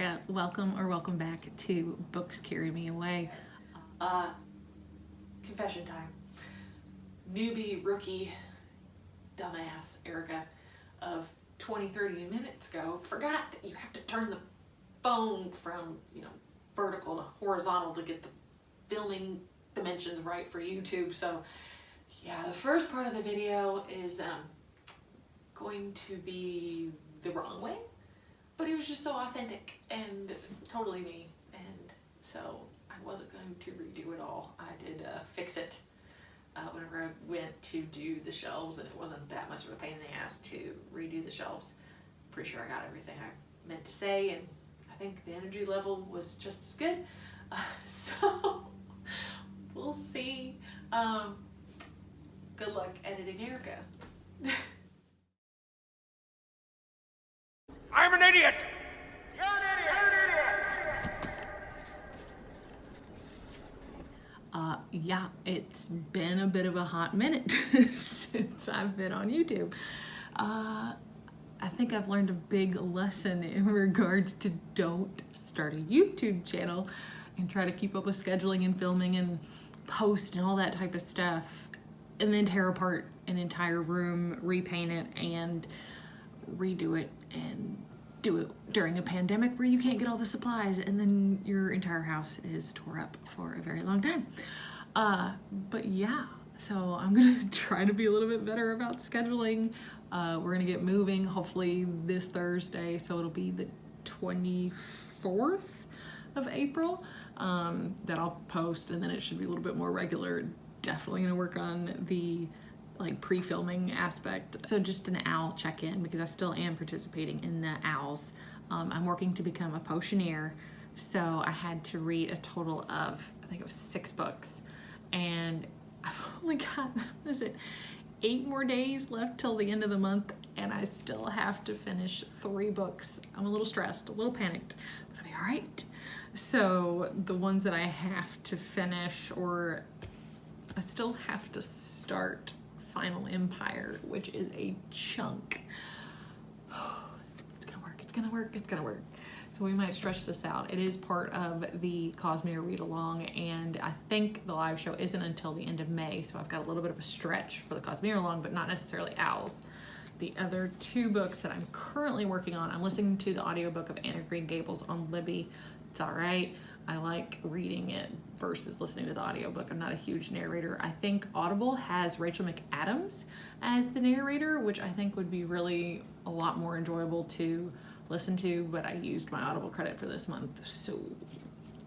Erica. Welcome back to Books Carry Me Away. Confession time. Newbie, rookie, dumbass Erica of 20-30 minutes ago forgot that you have to turn the phone from, vertical to horizontal to get the filming dimensions right for YouTube. So yeah, the first part of the video is going to be the wrong way, but it was just so authentic and totally me, and so I wasn't going to redo it all. I did fix it whenever I went to do the shelves, and it wasn't that much of a pain in the ass to redo the shelves. Pretty sure I got everything I meant to say, and I think the energy level was just as good. So we'll see. Good luck editing Erica. I'm an idiot! You're an idiot! Yeah, it's been a bit of a hot minute since I've been on YouTube. I think I've learned a big lesson in regards to don't start a YouTube channel and try to keep up with scheduling and filming and post and all that type of stuff, and then tear apart an entire room, repaint it, and redo it, and do it during a pandemic where you can't get all the supplies, and then your entire house is tore up for a very long time. But yeah, so I'm gonna try to be a little bit better about scheduling. We're gonna get moving hopefully this Thursday, so it'll be the 24th of April that I'll post, and then it should be a little bit more regular. Definitely gonna work on the pre-filming aspect. So just an OWL check-in, because I still am participating in the OWLs. I'm working to become a potioneer, so I had to read a total of, I think it was 6 books, and I've only got, 8 more days left till the end of the month, and I still have to finish 3 books. I'm a little stressed, a little panicked, but I'll be all right. So the ones that I have to finish, or I still have to start Final Empire, which is a chunk. It's gonna work. So we might stretch this out. It is part of the Cosmere read-along, and I think the live show isn't until the end of May, so I've got a little bit of a stretch for the Cosmere along, but not necessarily OWLs. The other 2 books that I'm currently working on, I'm listening to the audiobook of Anne of Green Gables on Libby. It's all right. I like reading it versus listening to the audiobook. I'm not a huge narrator. I think Audible has Rachel McAdams as the narrator, which I think would be really a lot more enjoyable to listen to, but I used my Audible credit for this month, so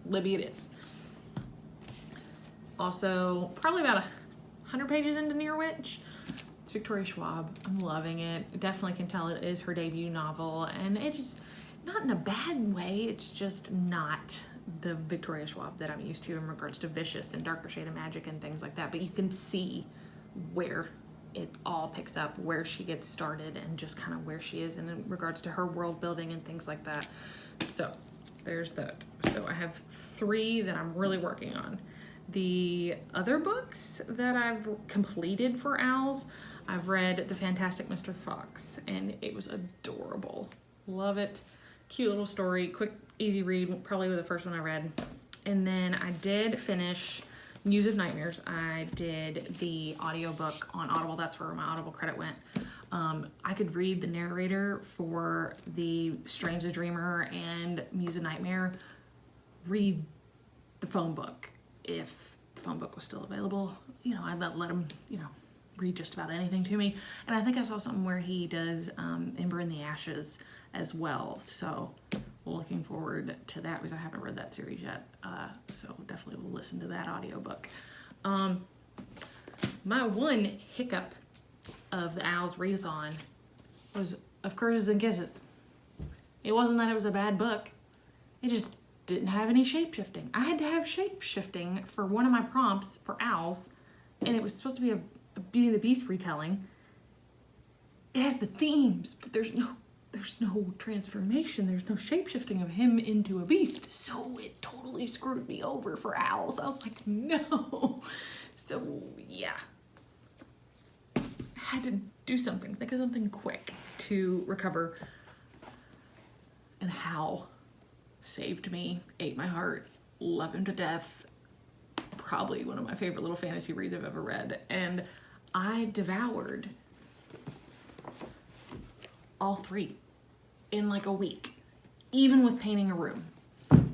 Libby it is. Also, probably about 100 pages into Near Witch. It's Victoria Schwab. I'm loving it. Definitely can tell it is her debut novel, and it's just not in a bad way. It's just not the Victoria Schwab that I'm used to in regards to Vicious and Darker Shade of Magic and things like that, but you can see where it all picks up, where she gets started, and just kind of where she is in regards to her world building and things like that. So there's that. So I have 3 that I'm really working on. The other books that I've completed for OWLs, I've read The Fantastic Mr. Fox, and it was adorable. Love it. Cute little story, quick, easy read, probably the first one I read. And then I did finish Muse of Nightmares. I did the audiobook on Audible. That's where my Audible credit went. I could read the narrator for the Strange the Dreamer and Muse of Nightmare, read the phone book if the phone book was still available. I'd let him, read just about anything to me. And I think I saw something where he does Ember in the Ashes as well, so looking forward to that, because I haven't read that series yet, so definitely will listen to that audiobook. My one hiccup of the O.W.L.s Readathon was Of Curses and Kisses. It wasn't that it was a bad book, it just didn't have any shape-shifting. I had to have shape-shifting for one of my prompts for O.W.L.s, and it was supposed to be a Beauty and the Beast retelling. It has the themes, but there's no transformation, there's no shape-shifting of him into a beast, so it totally screwed me over for O.W.L.s. I was like, no. So yeah, I had to do something, think of something quick to recover and how saved me, ate my heart, love him to death. Probably one of my favorite little fantasy reads I've ever read. And I devoured all 3 in like a week, even with painting a room.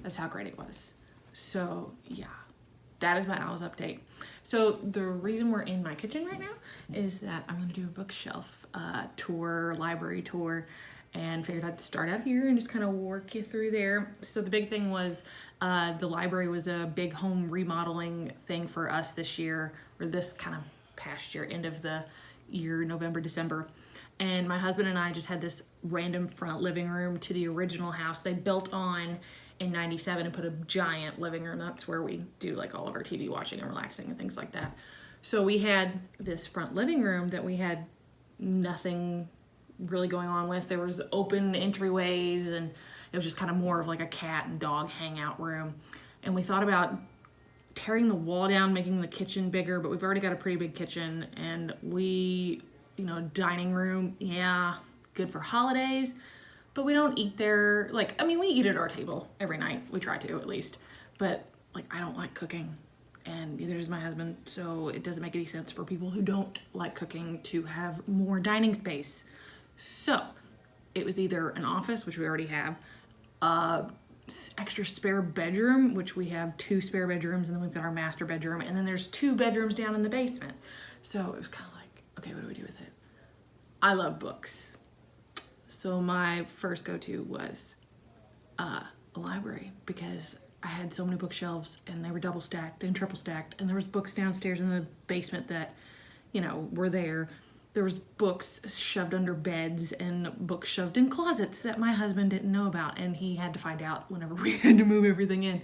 That's how great it was. So yeah, that is my Owls update. So the reason we're in my kitchen right now is that I'm gonna do a bookshelf tour, library tour, and figured I'd start out here and just kind of work you through there. So the big thing was the library was a big home remodeling thing for us this year, or this kind of past year, end of the year, November, December. And my husband and I just had this random front living room to the original house they built on in 97 and put a giant living room. That's where we do like all of our TV watching and relaxing and things like that. So we had this front living room that we had nothing really going on with. There was open entryways and it was just kind of more of like a cat and dog hangout room. And we thought about tearing the wall down, making the kitchen bigger, but we've already got a pretty big kitchen, and we, you know, dining room, yeah, good for holidays, but we don't eat there. Like, I mean, we eat at our table every night. We try to, at least. But like, I don't like cooking, and neither does my husband. So it doesn't make any sense for people who don't like cooking to have more dining space. So it was either an office, which we already have, extra spare bedroom, which we have 2 spare bedrooms, and then we've got our master bedroom, and then there's 2 bedrooms down in the basement. So it was kind of like, okay, what do we do with it? I love books. So my first go-to was a library, because I had so many bookshelves and they were double stacked and triple stacked, and there was books downstairs in the basement that, you know, were there. There was books shoved under beds and books shoved in closets that my husband didn't know about, and he had to find out whenever we had to move everything in.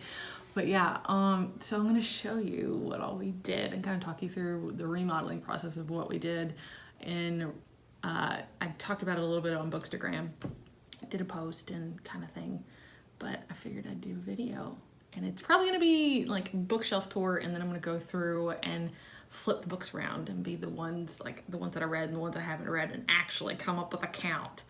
But yeah, so I'm gonna show you what all we did and kind of talk you through the remodeling process of what we did. And I talked about it a little bit on Bookstagram, did a post and kind of thing, but I figured I'd do a video. And it's probably gonna be like bookshelf tour, and then I'm gonna go through and flip the books around and be the ones that I read and the ones I haven't read, and actually come up with a count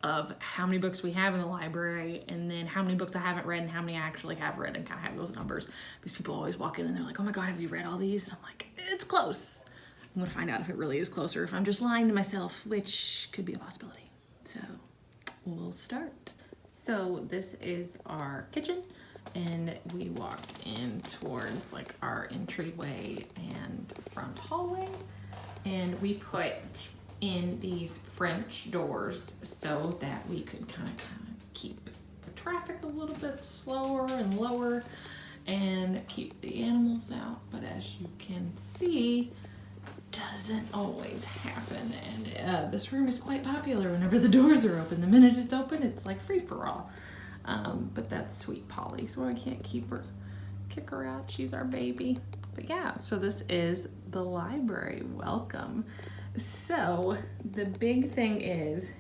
of how many books we have in the library, and then how many books I haven't read and how many I actually have read, and kind of have those numbers, because people always walk in and they're like, oh my God, have you read all these? And I'm like, it's close. I'm gonna find out if it really is close or if I'm just lying to myself, which could be a possibility. So we'll start. So this is our kitchen, and we walked in towards like our entryway and front hallway, and we put in these French doors so that we could kind of keep the traffic a little bit slower and lower and keep the animals out. But as you can see, doesn't always happen, and this room is quite popular whenever the doors are open. The minute it's open, it's like free for all. But that's sweet Polly, so I can't kick her out. She's our baby. But yeah, so this is the library. Welcome. So the big thing is,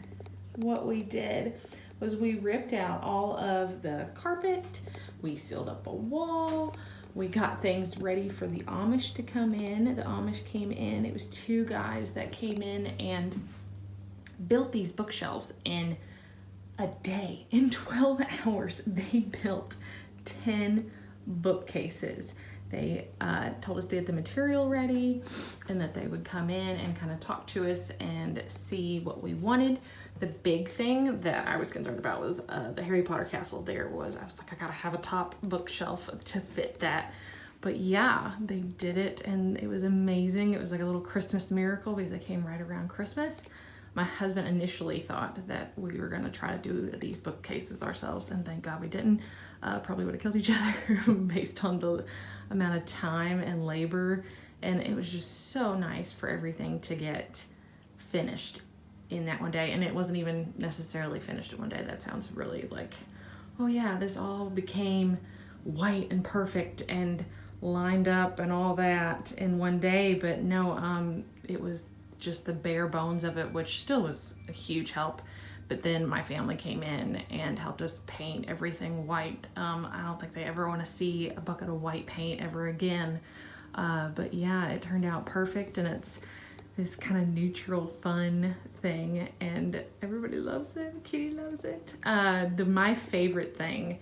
what we did was we ripped out all of the carpet, we sealed up a wall, we got things ready for the Amish to come in. The Amish came in. It was 2 guys that came in and built these bookshelves in a day. In 12 hours, they built 10 bookcases. They told us to get the material ready and that they would come in and kind of talk to us and see what we wanted. The big thing that I was concerned about was the Harry Potter castle. I was like, I gotta have a top bookshelf to fit that. But yeah, they did it, and it was amazing. It was like a little Christmas miracle because they came right around Christmas. My husband initially thought that we were gonna try to do these bookcases ourselves, and thank God we didn't. Probably would have killed each other based on the amount of time and labor, and it was just so nice for everything to get finished in that one day. And it wasn't even necessarily finished in one day. That sounds really like, oh yeah, this all became white and perfect and lined up and all that in one day. But no, it was just the bare bones of it, which still was a huge help. But then my family came in and helped us paint everything white. I don't think they ever want to see a bucket of white paint ever again. But yeah, it turned out perfect, and it's this kind of neutral, fun thing, and everybody loves it. Kitty loves it. My favorite thing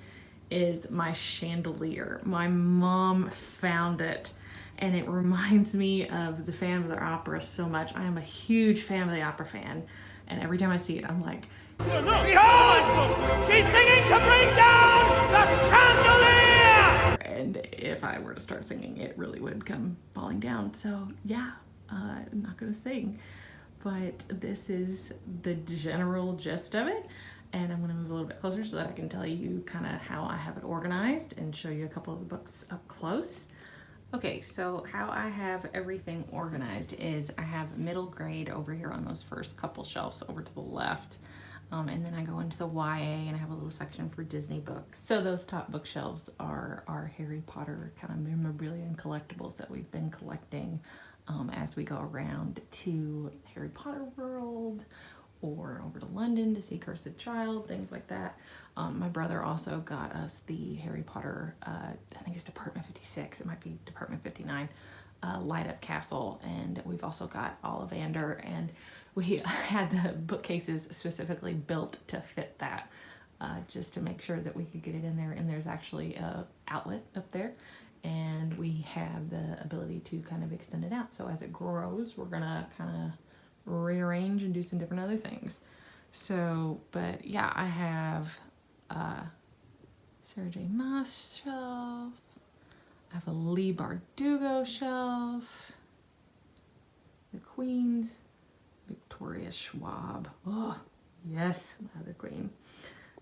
is my chandelier. My mom found it, and it reminds me of the Phantom of the Opera so much. I am a huge Phantom of the Opera fan, and every time I see it, I'm like, Behold! She's singing to bring down the chandelier! and if I were to start singing, it really would come falling down. So yeah, I'm not gonna sing, but this is the general gist of it. And I'm gonna move a little bit closer so that I can tell you kind of how I have it organized and show you a couple of the books up close. Okay, so how I have everything organized is I have middle grade over here on those first couple shelves over to the left. And then I go into the YA and I have a little section for Disney books. So those top bookshelves are our Harry Potter kind of memorabilia and collectibles that we've been collecting as we go around to Harry Potter World or over to London to see Cursed Child, things like that. My brother also got us the Harry Potter, I think it's Department 56, it might be Department 59, Light Up Castle, and we've also got Ollivander, and we had the bookcases specifically built to fit that, just to make sure that we could get it in there. And there's actually a outlet up there, and we have the ability to kind of extend it out. So as it grows, we're gonna kind of rearrange and do some different other things. So, but yeah, I have Sarah J. Maas shelf. I have a Lee Bardugo shelf. The Queen's. Victoria Schwab. Oh, yes, my other queen.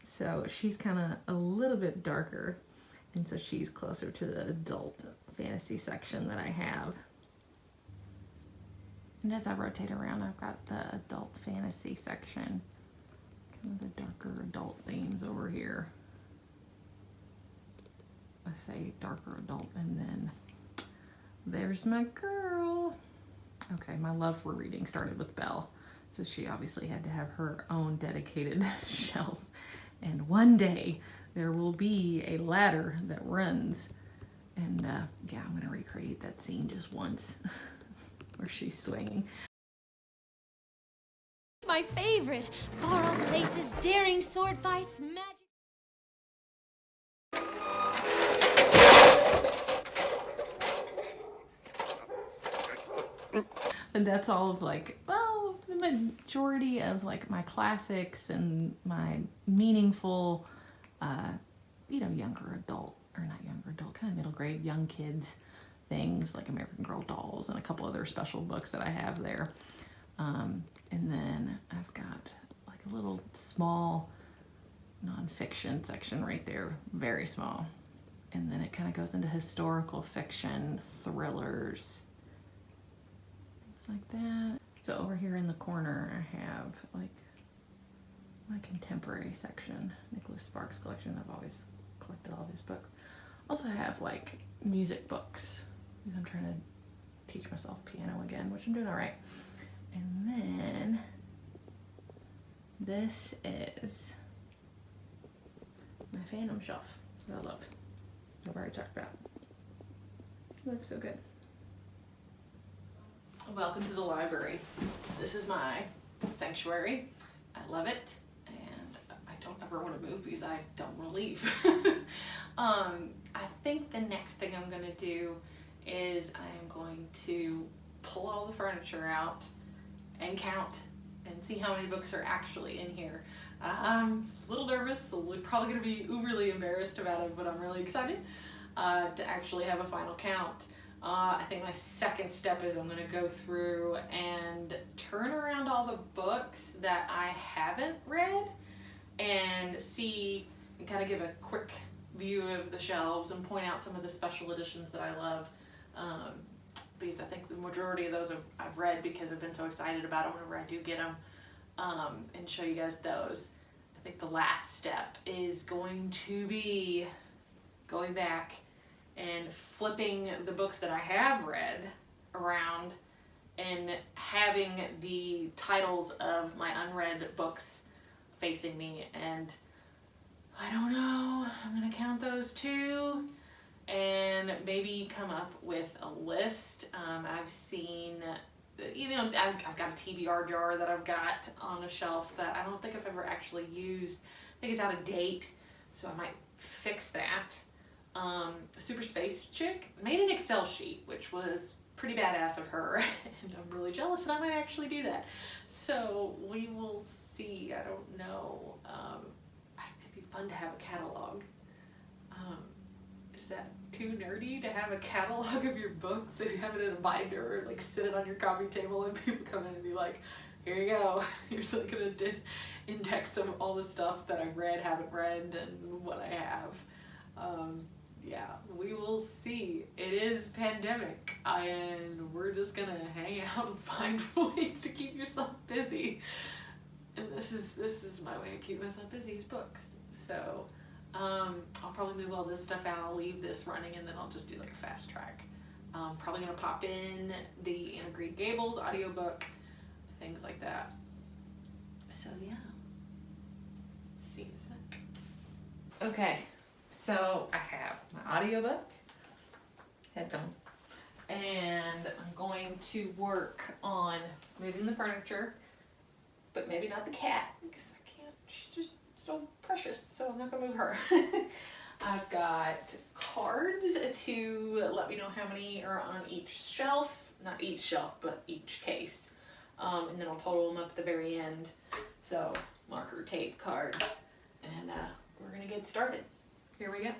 So she's kind of a little bit darker, and so she's closer to the adult fantasy section that I have. And as I rotate around, I've got the adult fantasy section, kind of the darker adult themes over here. I say darker adult, and then there's my girl. Okay, my love for reading started with Belle, so she obviously had to have her own dedicated shelf. And one day there will be a ladder that runs, and yeah, I'm gonna recreate that scene just once where she's swinging. My favorite. Borrowed places, daring sword fights, magic. And that's all of like, well, the majority of like my classics and my meaningful, you know, younger adult, or not younger adult, kind of middle grade, young kids things like American Girl dolls and a couple other special books that I have there. And then I've got like a little small nonfiction section right there, very small. And then it kind of goes into historical fiction, thrillers, like that. So over here in the corner I have like my contemporary section, Nicholas Sparks collection. I've always collected all these books. Also have like music books because I'm trying to teach myself piano again, which I'm doing all right. And then this is my Phantom shelf that I love. I've already talked about. It looks so good. Welcome to the library. This is my sanctuary. I love it, and I don't ever want to move because I don't want to leave. I think the next thing I'm going to do is I'm going to pull all the furniture out and count and see how many books are actually in here. I'm a little nervous, so we're probably going to be uberly embarrassed about it, but I'm really excited to actually have a final count. I think my second step is I'm going to go through and turn around all the books that I haven't read and see and kind of give a quick view of the shelves and point out some of the special editions that I love. Because I think the majority of those I've read because I've been so excited about them whenever I do get them, and show you guys those. I think the last step is going to be going back and flipping the books that I have read around and having the titles of my unread books facing me, and I don't know, I'm gonna count those too and maybe come up with a list. I've seen, you know, I've got a TBR jar that I've got on a shelf that I don't think I've ever actually used. I think it's out of date. so I might fix that. Super Space Chick made an Excel sheet, which was pretty badass of her, and I'm really jealous and I might actually do that. So we will see. I don't know. It'd be fun to have a catalog. Is that too nerdy to have a catalog of your books and have it in a binder or like sit it on your coffee table and people come in and be like, here you go, here's like an index of all the stuff that I've read, haven't read, and what I have. Yeah, we will see. It is pandemic and we're just gonna hang out and find ways to keep yourself busy. And this is my way to keep myself busy, is books. So I'll probably move all this stuff out, I'll leave this running, and then I'll just do like a fast track. Probably gonna pop in the Anna Green Gables audiobook, things like that. So yeah, see you in a sec. Okay, so I have my audiobook, headphone, and I'm going to work on moving the furniture, but maybe not the cat, because I can't, she's just so precious, so I'm not gonna move her. I've got cards to let me know how many are on each shelf, not each shelf, but each case. And then I'll total them up at the very end. So marker, tape, cards, and we're gonna get started. Here we go.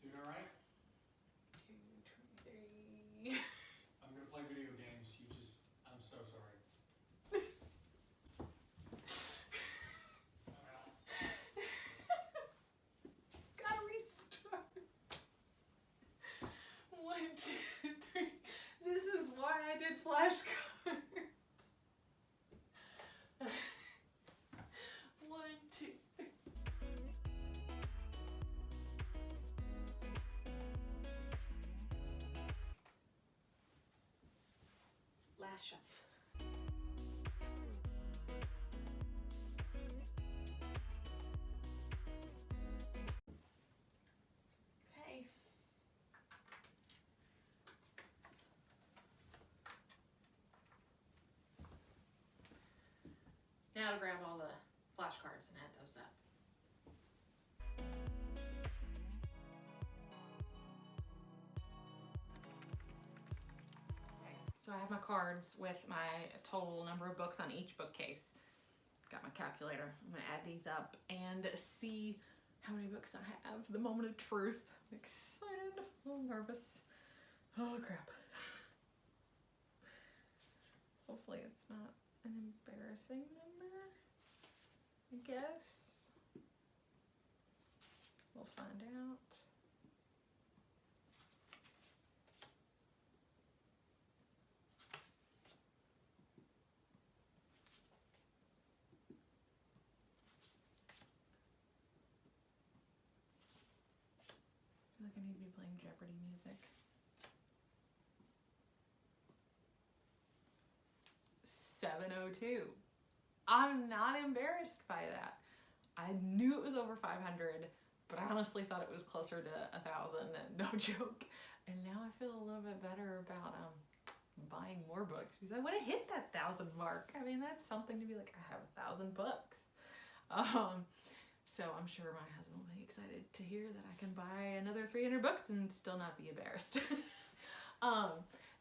Doing all right? 2, 3. I'm gonna play video games. I'm so sorry. I'm out. Gotta restart. 1, 2, 3. This is why I did flashcards. 1, 2, 3. Last shelf. Okay. Now to grab all the flashcards and add those up. Okay, so I have my cards with my total number of books on each bookcase. Got my calculator. I'm gonna add these up and see how many books I have. The moment of truth. I'm excited, a little nervous. Oh crap. Hopefully it's not an embarrassing number, I guess. We'll find out. I need to be playing Jeopardy music. 702. I'm not embarrassed by that. I knew it was over 500, but I honestly thought it was closer to 1,000, no joke. And now I feel a little bit better about buying more books because I want to hit that 1,000 mark. I mean, that's something to be like, I have 1,000 books. So I'm sure my husband will be excited to hear that I can buy another 300 books and still not be embarrassed.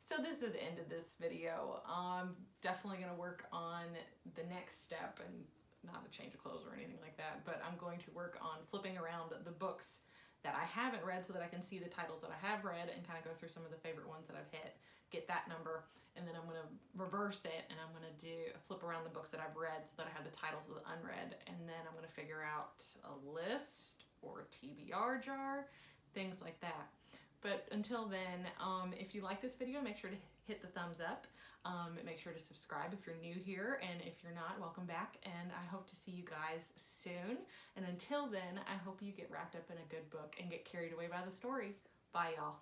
So this is the end of this video. I'm definitely going to work on the next step, and not a change of clothes or anything like that, but I'm going to work on flipping around the books that I haven't read so that I can see the titles that I have read and kind of go through some of the favorite ones that I've hit, get that number, and then I'm going to reverse it and I'm going to flip around the books that I've read so that I have the titles of the unread, and then I'm going to figure out a list or a TBR jar, things like that. But until then, if you like this video, make sure to hit the thumbs up. Make sure to subscribe if you're new here, and if you're not, welcome back, and I hope to see you guys soon. And until then, I hope you get wrapped up in a good book and get carried away by the story. Bye, y'all.